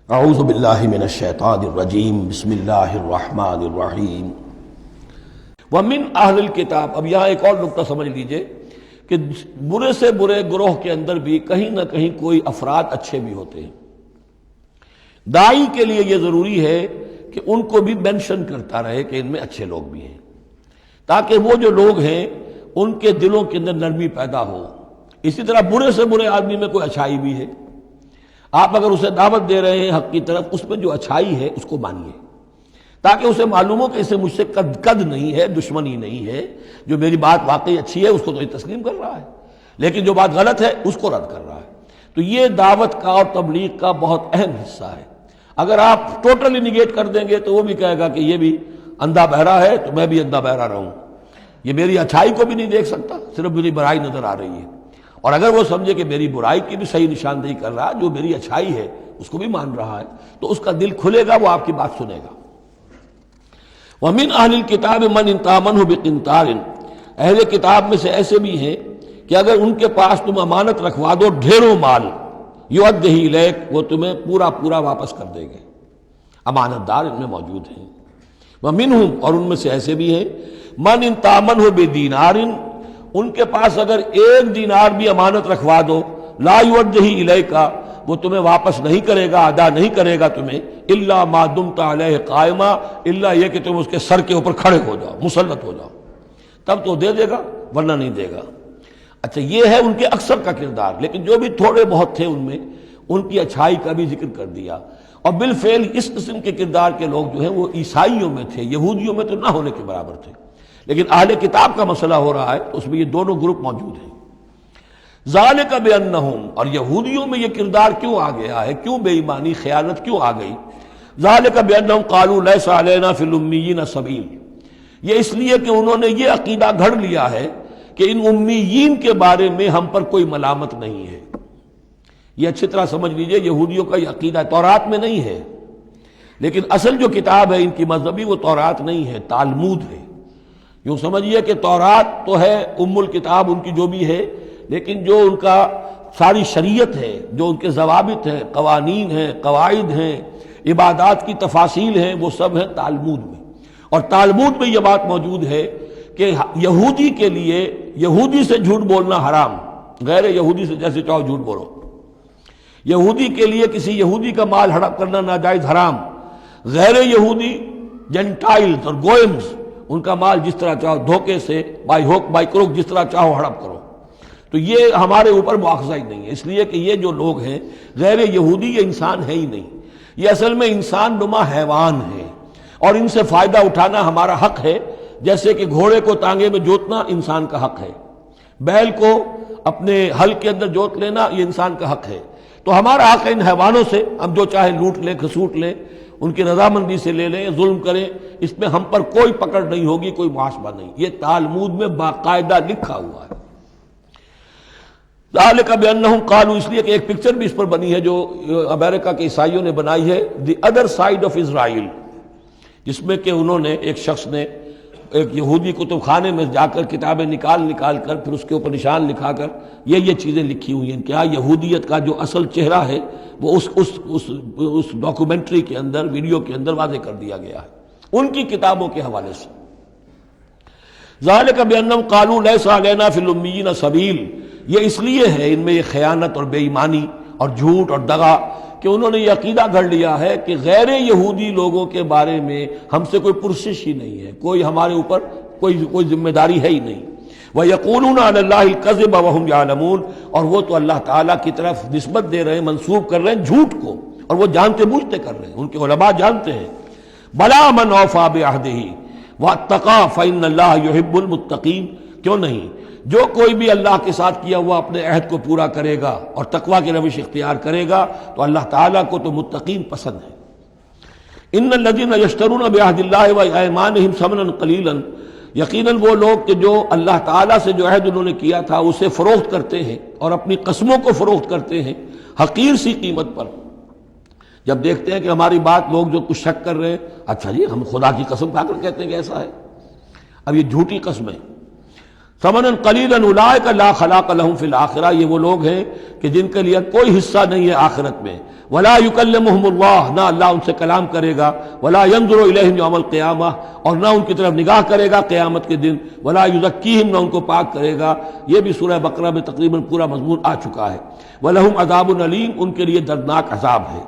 اعوذ باللہ من الشیطان الرجیم بسم اللہ الرحمن الرحیم ومن اہل الکتاب۔ اب یہاں ایک اور نقطہ سمجھ لیجئے کہ برے سے برے گروہ کے اندر بھی کہیں نہ کہیں کوئی افراد اچھے بھی ہوتے ہیں۔ داعی کے لیے یہ ضروری ہے کہ ان کو بھی مینشن کرتا رہے کہ ان میں اچھے لوگ بھی ہیں، تاکہ وہ جو لوگ ہیں ان کے دلوں کے اندر نرمی پیدا ہو۔ اسی طرح برے سے برے آدمی میں کوئی اچھائی بھی ہے، آپ اگر اسے دعوت دے رہے ہیں حق کی طرف، اس میں جو اچھائی ہے اس کو مانیے، تاکہ اسے معلوم ہو کہ اسے مجھ سے قد نہیں ہے، دشمنی نہیں ہے، جو میری بات واقعی اچھی ہے اس کو تو یہ تسلیم کر رہا ہے، لیکن جو بات غلط ہے اس کو رد کر رہا ہے۔ تو یہ دعوت کا اور تبلیغ کا بہت اہم حصہ ہے۔ اگر آپ ٹوٹلی نگیٹ کر دیں گے تو وہ بھی کہے گا کہ یہ بھی اندھا بہرا ہے تو میں بھی اندھا بہرا رہوں، یہ میری اچھائی کو بھی نہیں دیکھ سکتا، صرف میری برائی نظر آ رہی ہے۔ اور اگر وہ سمجھے کہ میری برائی کی بھی صحیح نشاندہی کر رہا ہے، جو میری اچھائی ہے اس کو بھی مان رہا ہے، تو اس کا دل کھلے گا، وہ آپ کی بات سنے گا۔ وَمِنْ أَهْلِ الْكِتَابِ مَنْ إِنْ تَأْمَنْهُ بِقِنْطَارٍ، اہل کتاب میں سے ایسے بھی ہیں کہ اگر ان کے پاس تم امانت رکھوا دو ڈھیروں مال، یؤدِّهِ إِلَيْكَ، وہ تمہیں پورا پورا واپس کر دیں گے۔ امانت دار ان میں موجود ہیں۔ وَمِنْهُمْ، اور ان میں سے ایسے بھی ہیں، مَنْ إِنْ تَأْمَنْهُ بِدِينَارٍ، ان کے پاس اگر ایک دینار بھی امانت رکھوا دو، لا یؤدِّهِ إِلَيْكَ، وہ تمہیں واپس نہیں کرے گا، ادا نہیں کرے گا تمہیں، الا ما دمت علیہ قائما، الا یہ کہ تم اس کے سر کے اوپر کھڑے ہو جاؤ، مسلط ہو جاؤ، تب تو دے دے گا، ورنہ نہیں دے گا۔ اچھا، یہ ہے ان کے اکثر کا کردار، لیکن جو بھی تھوڑے بہت تھے ان میں ان کی اچھائی کا بھی ذکر کر دیا۔ اور بالفعل اس قسم کے کردار کے لوگ جو ہیں وہ عیسائیوں میں تھے، یہودیوں میں تو نہ ہونے کے برابر تھے، لیکن اہل کتاب کا مسئلہ ہو رہا ہے تو اس میں یہ دونوں گروپ موجود ہیں۔ ذالک بانہم، اور یہودیوں میں یہ کردار کیوں آ گیا ہے، کیوں بے ایمانی خیانت کیوں آ گئی؟ ذالک بانہم قالوا لیس علینا فی الامیین سبیل، یہ اس لیے کہ انہوں نے یہ عقیدہ گھڑ لیا ہے کہ ان امیین کے بارے میں ہم پر کوئی ملامت نہیں ہے۔ یہ اچھی طرح سمجھ لیجئے، یہودیوں کا یہ عقیدہ تورات میں نہیں ہے، لیکن اصل جو کتاب ہے ان کی مذہبی وہ تورات نہیں ہے، تالمود ہے۔ یوں سمجھیے کہ تورات تو ہے ام الکتاب ان کی جو بھی ہے، لیکن جو ان کا ساری شریعت ہے، جو ان کے ضوابط ہیں، قوانین ہیں، قواعد ہیں، عبادات کی تفاصیل ہیں، وہ سب ہیں تالمود میں۔ اور تالمود میں یہ بات موجود ہے کہ یہودی کے لیے یہودی سے جھوٹ بولنا حرام، غیر یہودی سے جیسے چاہو جھوٹ بولو۔ یہودی کے لیے کسی یہودی کا مال ہڑپ کرنا ناجائز حرام، غیر یہودی جنٹائلز اور گوئمز ان کا مال جس طرح چاہو دھوکے سے، بائی ہوک بائی کروک، جس طرح چاہو ہڑپ کرو۔ تو یہ ہمارے اوپر مواخذہ ہی نہیں ہے، اس لیے کہ یہ جو لوگ ہیں غیر یہودی، یہ انسان ہے ہی نہیں، یہ اصل میں انسان نما حیوان ہے، اور ان سے فائدہ اٹھانا ہمارا حق ہے، جیسے کہ گھوڑے کو تانگے میں جوتنا انسان کا حق ہے، بیل کو اپنے ہل کے اندر جوت لینا یہ انسان کا حق ہے۔ تو ہمارا حق ہے ان حیوانوں سے ہم جو چاہے لوٹ لیں، کھسوٹ لیں، ان کی رضامندی سے لے لیں، ظلم کریں، اس میں ہم پر کوئی پکڑ نہیں ہوگی، کوئی محاسبہ نہیں۔ یہ تالمود میں باقاعدہ لکھا ہوا ہے۔ ذالک بانہم قالوا، اس لیے کہ ایک پکچر بھی اس پر بنی ہے جو امریکہ کے عیسائیوں نے بنائی ہے، the other side of Israel, جس میں کہ انہوں نے ایک شخص نے ایک یہودی کتب خانے میں جا کر کتابیں نکال کر پھر اس کے اوپر نشان لکھا کر یہ چیزیں لکھی ہوئی ہیں۔ کیا یہودیت کا جو اصل چہرہ ہے وہ اس ڈاکومنٹری کے اندر، ویڈیو کے اندر واضح کر دیا گیا ہے ان کی کتابوں کے حوالے سے۔ ذالک بانہم قالوا لیس علینا فی الامیین سبیل، یہ اس لیے ہے ان میں یہ خیانت اور بے ایمانی اور جھوٹ اور دغا کہ انہوں نے یہ عقیدہ گھڑ لیا ہے کہ غیر یہودی لوگوں کے بارے میں ہم سے کوئی پرسش ہی نہیں ہے، کوئی ہمارے اوپر کوئی ذمہ داری ہے ہی نہیں۔ وَيَقُولُونَ عَلَى اللَّهِ الْكَذِبَ وَهُمْ يَعْلَمُونَ، اور وہ تو اللہ تعالیٰ کی طرف نسبت دے رہے ہیں، منسوب کر رہے ہیں جھوٹ کو، اور وہ جانتے بوجھتے کر رہے ہیں، ان کے علماء جانتے ہیں۔ بَلَا مَنْ أَوْفَىٰ بِعَهْدِهِ وَاتَّقَىٰ فَإِنَّ اللَّهَ يُحِبُّ الْمُتَّقِينَ، کیوں نہیں، جو کوئی بھی اللہ کے ساتھ کیا ہوا اپنے عہد کو پورا کرے گا اور تقویٰ کی روش اختیار کرے گا تو اللہ تعالیٰ کو تو متقین پسند ہے۔ ان الذین یشترون بعہد اللہ وایمانہم ثمنا قلیلا، یقیناً وہ لوگ کہ جو اللہ تعالیٰ سے جو عہد انہوں نے کیا تھا اسے فروخت کرتے ہیں اور اپنی قسموں کو فروخت کرتے ہیں حقیر سی قیمت پر۔ جب دیکھتے ہیں کہ ہماری بات لوگ جو کچھ شک کر رہے ہیں، اچھا جی ہم خدا کی قسم کھا کر کہتے ہیں کہ ایسا ہے، اب یہ جھوٹی قسم ہے۔ ثمنا قلیلا اولئک لا خلاق لهم فی الآخرہ، یہ وہ لوگ ہیں کہ جن کے لیے کوئی حصہ نہیں ہے آخرت میں. ولا یکلمہم اللہ، نہ اللہ ان سے کلام کرے گا. ولا ینظر الیہم یوم القیامہ، اور نہ ان کی طرف نگاہ کرے گا قیامت کے دن. ولا یزکیہم، نہ ان کو پاک کرے گا. یہ بھی سورہ بقرہ میں تقریباً پورا مضمون آ چکا ہے. ولہم عذاب علیم، ان کے لیے دردناک عذاب ہے.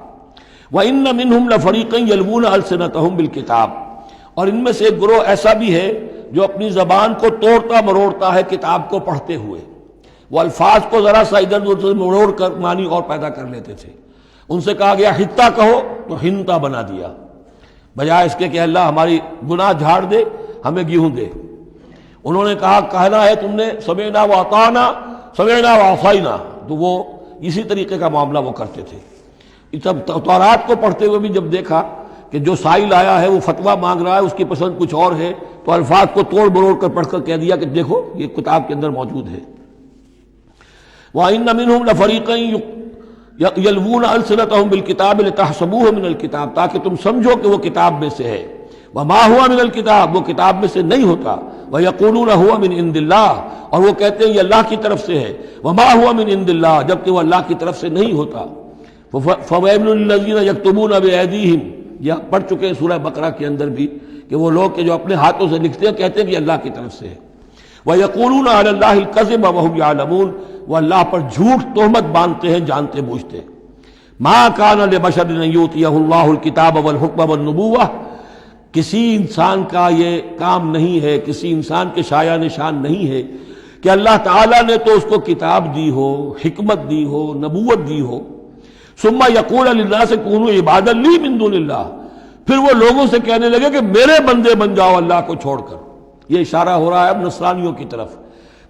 وَإِنَّ مِنْهُمْ لَفَرِيقًا يَلْوُونَ أَلْسِنَتَهُمْ بِالْكِتَابِ، اور ان میں سے ایک گروہ ایسا بھی ہے جو اپنی زبان کو توڑتا مروڑتا ہے کتاب کو پڑھتے ہوئے. وہ الفاظ کو ذرا سا ادھر ادھر سے مروڑ کر معنی اور پیدا کر لیتے تھے. ان سے کہا گیا حتہ کہو تو ہنتا بنا دیا، بجائے اس کے کہ اللہ ہماری گناہ جھاڑ دے، ہمیں گیہوں دے. انہوں نے کہا کہنا ہے تم نے سمعنا واطعنا، سمعنا وعصینا، تو وہ اسی طریقے کا معاملہ وہ کرتے تھے. جب تورات کو پڑھتے ہوئے بھی جب دیکھا کہ جو سائل آیا ہے وہ فتویٰ مانگ رہا ہے، اس کی پسند کچھ اور ہے، تو الفاظ کو توڑ بروڑ کر پڑھ کر کہہ دیا کہ دیکھو یہ کتاب کے اندر موجود ہے. وَإِنَّ مِنْهُمْ لَفَرِيقًا يَلْوُونَ أَلْسِنَتَهُمْ بِالْكِتَابِ لِتَحْسَبُوهُ مِنَ الْكِتَابِ، تاکہ تم سمجھو کہ وہ کتاب میں سے ہے. وَمَا هُوَ مِنَ الْكِتَابِ، وہ کتاب میں سے نہیں ہوتا. وَيَقُولُونَ هُوَ مِنْ عِنْدِ اللَّهِ، اور وہ کہتے ہیں یہ اللہ کی طرف سے ہے. وَمَا هُوَ مِنْ عِنْدِ اللَّهِ، جبکہ وہ اللہ کی طرف سے نہیں ہوتا. فَوَيْلٌ لِّلَّذِينَ يَكْتُبُونَ بِأَيْدِيهِمْ، یہ پڑھ چکے ہیں سورہ بقرہ کے اندر بھی کہ وہ لوگ کہ جو اپنے ہاتھوں سے لکھتے ہیں کہتے ہیں کہ اللہ کی طرف سے ہے. وَيَقُولُونَ عَلَى اللَّهِ الْكَذِبَ وَهُمْ يَعْلَمُونَ، وہ اللہ پر جھوٹ تہمت باندھتے ہیں جانتے بوجھتے. مَا كَانَ لِبَشَرٍ أَن يُؤْتِيَهُ اللَّهُ الْكِتَابَ وَالْحُكْمَ وَالنُّبُوَّةَ، کسی انسان کا یہ کام نہیں ہے، کسی انسان کے شایہ نشان نہیں ہے کہ اللہ تعالیٰ نے تو اس کو کتاب دی ہو، حکمت دی ہو، نبوت دی ہو. ثم یقول للناس کونوا عبادا لی من دون اللہ، پھر وہ لوگوں سے کہنے لگے کہ میرے بندے بن جاؤ اللہ کو چھوڑ کر. یہ اشارہ ہو رہا ہے اب نصرانیوں کی طرف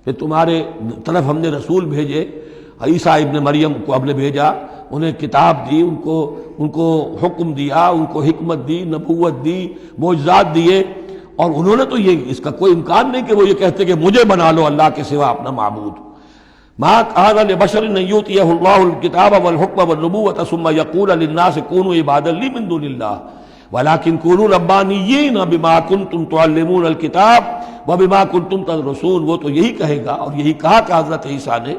کہ تمہارے طرف ہم نے رسول بھیجے، عیسیٰ ابن مریم کو ہم نے بھیجا، انہیں کتاب دی، ان کو حکم دیا، ان کو حکمت دی، نبوت دی، معجزات دیے، اور انہوں نے تو یہ اس کا کوئی امکان نہیں کہ وہ یہ کہتے کہ مجھے بنا لو اللہ کے سوا اپنا معبود. ما كان لبشر ان يؤتيه الله الكتاب والحكم والنبوة ثم يقول للناس كونوا عبادا لي من دون الله ولكن كونوا ربانيين بما كنتم تعلمون الكتاب وبما كنتم تدرسون. وہ تو یہی کہے گا، اور یہی کہا کہ حضرت عیسیٰ نے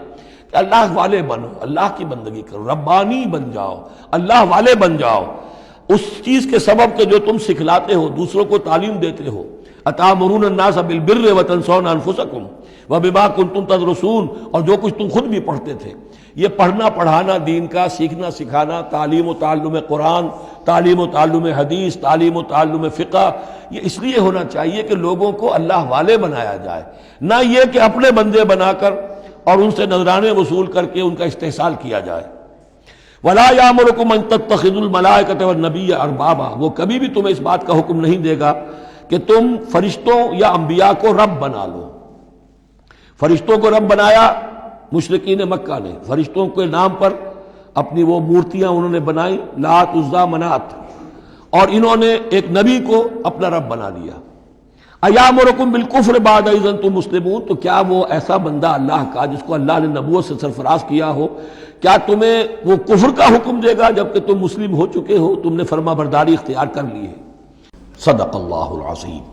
کہ اللہ والے بنو، اللہ کی بندگی کرو، ربانی بن جاؤ، اللہ والے بن جاؤ. اس چیز کے سبب کہ جو تم سکھلاتے ہو، دوسروں کو تعلیم دیتے ہو. اتامرون الناس بالبر وتنسون انفسکم وبما کنتم تدرسون، اور جو کچھ تم خود بھی پڑھتے تھے. یہ پڑھنا پڑھانا دین کا، سیکھنا سکھانا، تعلیم و تعلم قرآن، تعلیم و تعلم حدیث، تعلیم و تعلم فقہ، یہ اس لیے ہونا چاہیے کہ لوگوں کو اللہ والے بنایا جائے، نہ یہ کہ اپنے بندے بنا کر اور ان سے نذرانے وصول کر کے ان کا استحصال کیا جائے. ولا یامرکم ان تتخذوا الملائکۃ والنبی اربابا، وہ کبھی بھی تمہیں اس بات کا حکم نہیں دے گا کہ تم فرشتوں یا انبیاء کو رب بنا لو. فرشتوں کو رب بنایا مشرکین مکہ نے، فرشتوں کے نام پر اپنی وہ مورتیاں انہوں نے بنائی، لات، عزا، منات، اور انہوں نے ایک نبی کو اپنا رب بنا لیا. ایامرکم بالکفر بعد اذ انتم مسلمون، تو کیا وہ ایسا بندہ اللہ کا جس کو اللہ نے نبوت سے سرفراز کیا ہو، کیا تمہیں وہ کفر کا حکم دے گا جبکہ تم مسلم ہو چکے ہو، تم نے فرما برداری اختیار کر لی ہے. صدق اللہ العظیم.